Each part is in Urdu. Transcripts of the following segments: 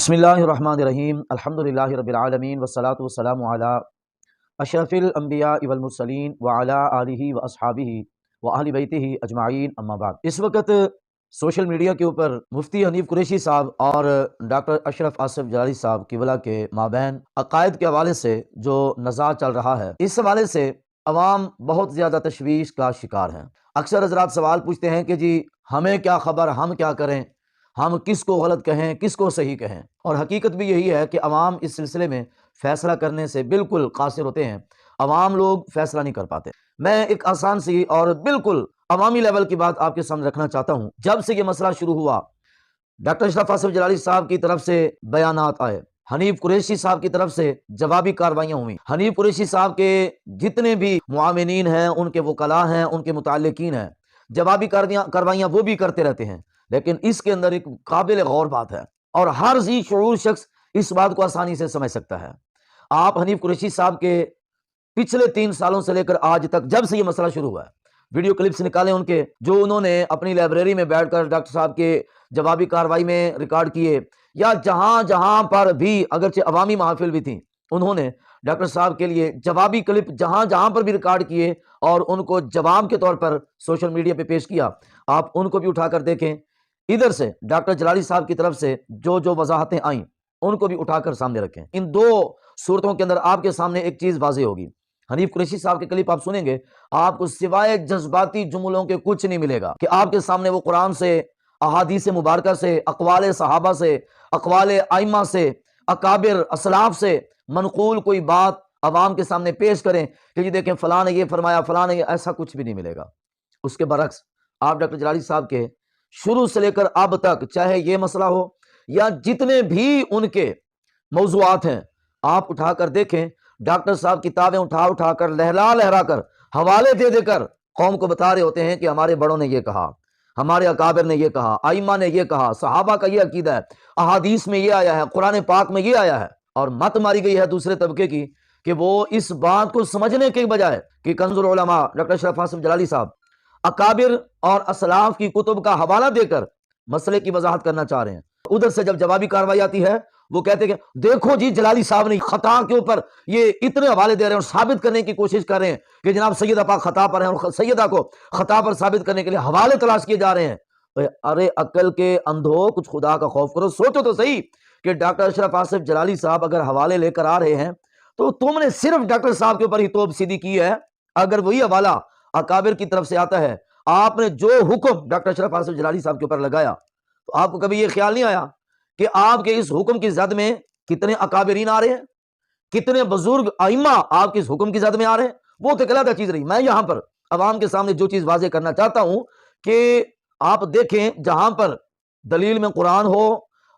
بسم اللہ الرحمن الرحیم الحمدللہ رب العالمین والصلاة والسلام علی اشرف الانبیاء والمرسلین وعلی آلہ واصحابہ واہل بیتہ اجمعین اما بعد۔ اس وقت سوشل میڈیا کے اوپر مفتی حنیف قریشی صاحب اور ڈاکٹر اشرف آصف جلالی صاحب قبلہ کے مابین عقائد کے حوالے سے جو نزاع چل رہا ہے، اس حوالے سے عوام بہت زیادہ تشویش کا شکار ہیں۔ اکثر حضرات سوال پوچھتے ہیں کہ جی ہمیں کیا خبر، ہم کیا کریں، ہم کس کو غلط کہیں، کس کو صحیح کہیں۔ اور حقیقت بھی یہی ہے کہ عوام اس سلسلے میں فیصلہ کرنے سے بالکل قاصر ہوتے ہیں، عوام لوگ فیصلہ نہیں کر پاتے۔ میں ایک آسان سی اور بالکل عوامی لیول کی بات آپ کے سامنے رکھنا چاہتا ہوں۔ جب سے یہ مسئلہ شروع ہوا، ڈاکٹر اشرف آصف جلالی صاحب کی طرف سے بیانات آئے، حنیف قریشی صاحب کی طرف سے جوابی کاروائیاں ہوئیں، حنیف قریشی صاحب کے جتنے بھی معاونین ہیں، ان کے وکلاء ہیں، ان کے متعلقین ہیں، جوابی کاروائیاں وہ بھی کرتے رہتے ہیں۔ لیکن اس کے اندر ایک قابل غور بات ہے اور ہر ذی شعور شخص اس بات کو آسانی سے سمجھ سکتا ہے۔ آپ حنیف قریشی صاحب کے پچھلے 3 سالوں سے لے کر آج تک، جب سے یہ مسئلہ شروع ہوا ہے، ویڈیو کلپس نکالیں ان کے، جو انہوں نے اپنی لائبریری میں بیٹھ کر ڈاکٹر صاحب کے جوابی کارروائی میں ریکارڈ کیے، یا جہاں جہاں پر بھی اگرچہ عوامی محافل بھی تھیں، انہوں نے ڈاکٹر صاحب کے لیے جوابی کلپ جہاں جہاں پر بھی ریکارڈ کیے اور ان کو جواب کے طور پر سوشل میڈیا پہ پیش کیا۔ آپ ان کو بھی اٹھا کر دیکھیں۔ ادھر سے ڈاکٹر جلالی صاحب کی طرف سے جو وضاحتیں آئیں ان کو بھی اٹھا کر سامنے رکھیں۔ ان دو صورتوں کے اندر آپ کے سامنے ایک چیز واضح ہوگی۔ حنیف قریشی صاحب کے کلپ آپ سنیں گے، آپ کو سوائے جذباتی جملوں کے کچھ نہیں ملے گا کہ آپ کے سامنے وہ قرآن سے، احادیث مبارکہ سے، اقوال صحابہ سے، اقوال ائمہ سے، اکابر اسلاف سے منقول کوئی بات عوام کے سامنے پیش کریں کہ جی دیکھیں فلاں نے یہ فرمایا، فلاں نے یہ، ایسا کچھ بھی نہیں ملے گا۔ اس کے برعکس آپ ڈاکٹر جلالی صاحب کے شروع سے لے کر اب تک، چاہے یہ مسئلہ ہو یا جتنے بھی ان کے موضوعات ہیں، آپ اٹھا کر دیکھیں، ڈاکٹر صاحب کتابیں اٹھا کر لہرا کر حوالے دے کر قوم کو بتا رہے ہوتے ہیں کہ ہمارے بڑوں نے یہ کہا، ہمارے اکابر نے یہ کہا، ائمہ نے یہ کہا، صحابہ کا یہ عقیدہ ہے، احادیث میں یہ آیا ہے، قرآن پاک میں یہ آیا ہے۔ اور مت ماری گئی ہے دوسرے طبقے کی کہ وہ اس بات کو سمجھنے کے بجائے کہ کنز العلماء ڈاکٹر اشرف آصف جلالی صاحب اکابر اور اسلاف کی کتب کا حوالہ دے کر مسئلے کی وضاحت کرنا چاہ رہے ہیں، ادھر سے جب جوابی کارروائی آتی ہے وہ کہتے ہیں کہ دیکھو جی جلالی صاحب نے خطا کے اوپر یہ اتنے حوالے دے رہے ہیں اور ثابت کرنے کی کوشش کر رہے ہیں کہ جناب سیدہ پاک خطا پر ہیں، اور سیدہ کو خطا پر ثابت کرنے کے لیے حوالے تلاش کیے جا رہے ہیں۔ ارے عقل کے اندھو، کچھ خدا کا خوف کرو، سوچو تو صحیح کہ ڈاکٹر اشرف آصف جلالی صاحب اگر حوالے لے کر آ رہے ہیں تو تم نے صرف ڈاکٹر صاحب کے اوپر ہی توپ سیدھی کی ہے۔ اگر وہی حوالہ اکابر کی طرف سے آتا ہے، آپ نے جو حکم ڈاکٹر اشرف آصف جلالی صاحب کے اوپر لگایا، تو آپ کو کبھی یہ خیال نہیں آیا کہ آپ کے اس حکم کی زد میں کتنے اکابرین آ رہے ہیں، کتنے بزرگ ائمہ آپ کے اس حکم کی زد میں آ رہے ہیں؟ وہ تو علیحدہ چیز رہی۔ میں یہاں پر عوام کے سامنے جو چیز واضح کرنا چاہتا ہوں کہ آپ دیکھیں، جہاں پر دلیل میں قرآن ہو،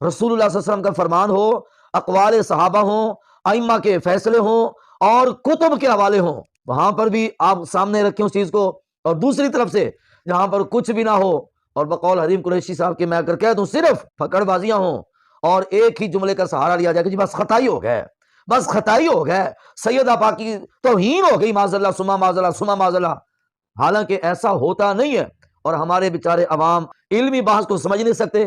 رسول اللہ صلی اللہ علیہ وسلم کا فرمان ہو، اقوال صحابہ ہوں، ائمہ کے فیصلے ہوں اور کتب کے حوالے ہوں، وہاں پر بھی آپ سامنے رکھیں اس چیز کو۔ اور دوسری طرف سے جہاں پر کچھ بھی نہ ہو اور بقول حنیف قریشی صاحب کے میں اگر کہہ دوں صرف پھکڑ بازیاں ہوں اور ایک ہی جملے کا سہارا لیا جائے کہ جی بس خطائی ہو گئے، بس خطائی ہو گئے، سیدہ پاک کی توہین ہو گئی، معاذ اللہ ثم معاذ اللہ ثم معاذ اللہ۔ حالانکہ ایسا ہوتا نہیں ہے، اور ہمارے بیچارے عوام علمی بحث کو سمجھ نہیں سکتے،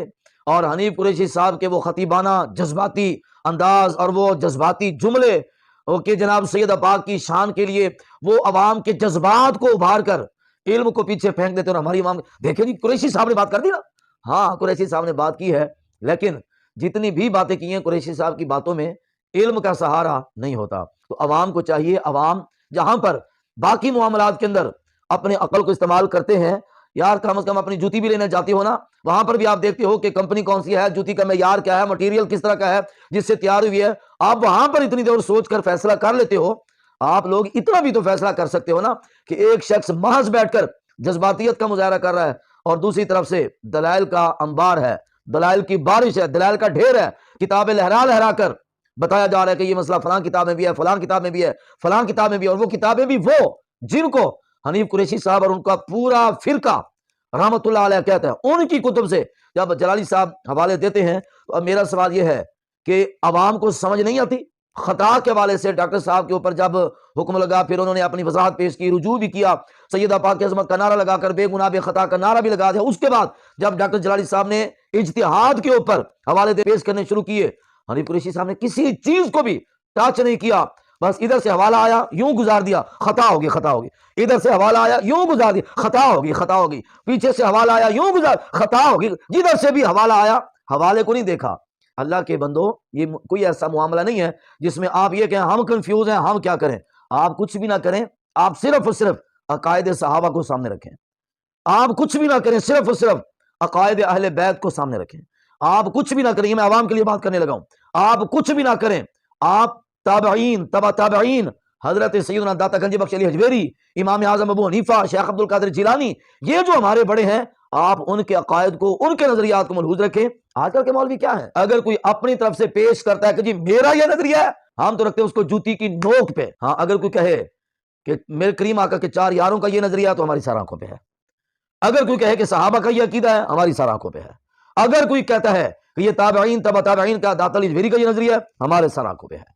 اور حنیف قریشی صاحب کے وہ خطیبانہ جذباتی انداز اور وہ جذباتی جملے کہ جناب سیدہ پاک کی شان کے لیے وہ عوام کے جذبات کو ابھار کر علم کو پیچھے پھینک دیتے ہیں۔ اور ہماری عوام دیکھیں جی قریشی صاحب نے بات کر دی نا، ہاں قریشی صاحب نے بات کی ہے، لیکن جتنی بھی باتیں کی ہیں قریشی صاحب کی باتوں میں علم کا سہارا نہیں ہوتا۔ تو عوام کو چاہیے، عوام جہاں پر باقی معاملات کے اندر اپنے عقل کو استعمال کرتے ہیں، یار کم از کم اپنی جوتی بھی لینے جاتی ہو نا، وہاں پر بھی آپ دیکھتے ہو کہ کمپنی کون سی ہے، جوتی کا معیار کیا ہے، مٹیریل کس طرح کا ہے جس سے تیار ہوئی ہے، آپ وہاں پر اتنی دیر سوچ کر فیصلہ کر لیتے ہو۔ آپ لوگ اتنا بھی تو فیصلہ کر سکتے ہو نا کہ ایک شخص محض بیٹھ کر جذباتیت کا مظاہرہ کر رہا ہے اور دوسری طرف سے دلائل کا انبار ہے، دلائل کی بارش ہے، دلائل کا ڈھیر ہے، کتابیں لہرا کر بتایا جا رہا ہے کہ یہ مسئلہ فلاں کتاب میں بھی ہے، فلاں کتاب میں بھی ہے، فلاں کتاب میں بھی ہے، اور وہ کتابیں بھی وہ جن کو حنیف قریشی صاحب اور ان کا پورا فرقہ رحمت اللہ علیہ کہتا ہے، ان کی کتب سے جب جلالی صاحب حوالے دیتے ہیں تو اب میرا سوال یہ ہے کہ عوام کو سمجھ نہیں آتی؟ خطا کے حوالے سے ڈاکٹر صاحب کے اوپر جب حکم لگا، پھر انہوں نے اپنی وضاحت پیش کی، رجوع بھی کیا، سیدہ پاک کی عظمت کا نعرہ لگا کر بے گناہ بے خطا کا نعرہ بھی لگا دیا۔ اس کے بعد جب ڈاکٹر جلالی صاحب نے اجتہاد کے اوپر حوالے پیش کرنے شروع کیے، حنیف قریشی صاحب نے کسی چیز کو بھی ٹچ نہیں کیا، بس ادھر سے حوالہ آیا یوں گزار دیا، خطا ہوگی خطا ہوگی، ادھر سے حوالہ آیا یوں گزار دیا، خطا ہوگی خطا ہوگی، پیچھے سے حوالہ آیا یوں گزار، خطا ہوگی، جدھر سے بھی حوالہ آیا حوالے کو نہیں دیکھا۔ اللہ کے بندو، یہ کوئی ایسا معاملہ نہیں ہے جس میں آپ یہ کہیں ہم کنفیوز ہیں ہم کیا کریں۔ آپ کچھ بھی نہ کریں، آپ صرف اور صرف عقائد صحابہ کو سامنے رکھیں، آپ کچھ بھی نہ کریں، صرف اور صرف عقائد اہل بیت کو سامنے رکھیں، آپ کچھ بھی نہ کریں، یہ میں عوام کے لیے بات کرنے لگا ہوں، آپ کچھ بھی نہ کریں، آپ تابعین، تبع تابعین، حضرت سیدنا داتا گنج بخش علی حجویری، امام اعظم ابو حنیفہ، شیخ عبد القادر جیلانی، یہ جو ہمارے بڑے ہیں، آپ ان کے عقائد کو، ان کے نظریات کو ملحوظ رکھیں۔ آج کل کے مولوی کیا ہے، اگر کوئی اپنی طرف سے پیش کرتا ہے کہ جی میرا یہ نظریہ ہے، ہم تو رکھتے ہیں اس کو جوتی کی نوک پہ۔ ہاں، اگر کوئی کہے کہ میرے کریم آقا کے 4 یاروں کا یہ نظریہ ہے تو ہماری سر آنکھوں پہ ہے۔ اگر کوئی کہے کہ صحابہ کا یہ عقیدہ ہے، ہماری سر آنکھوں پہ ہے۔ اگر کوئی کہتا ہے کہ یہ تابعین، تبع تابعین کا، داتا علی حجویری کا یہ نظریہ ہے، ہمارے سر آنکھوں پہ ہے۔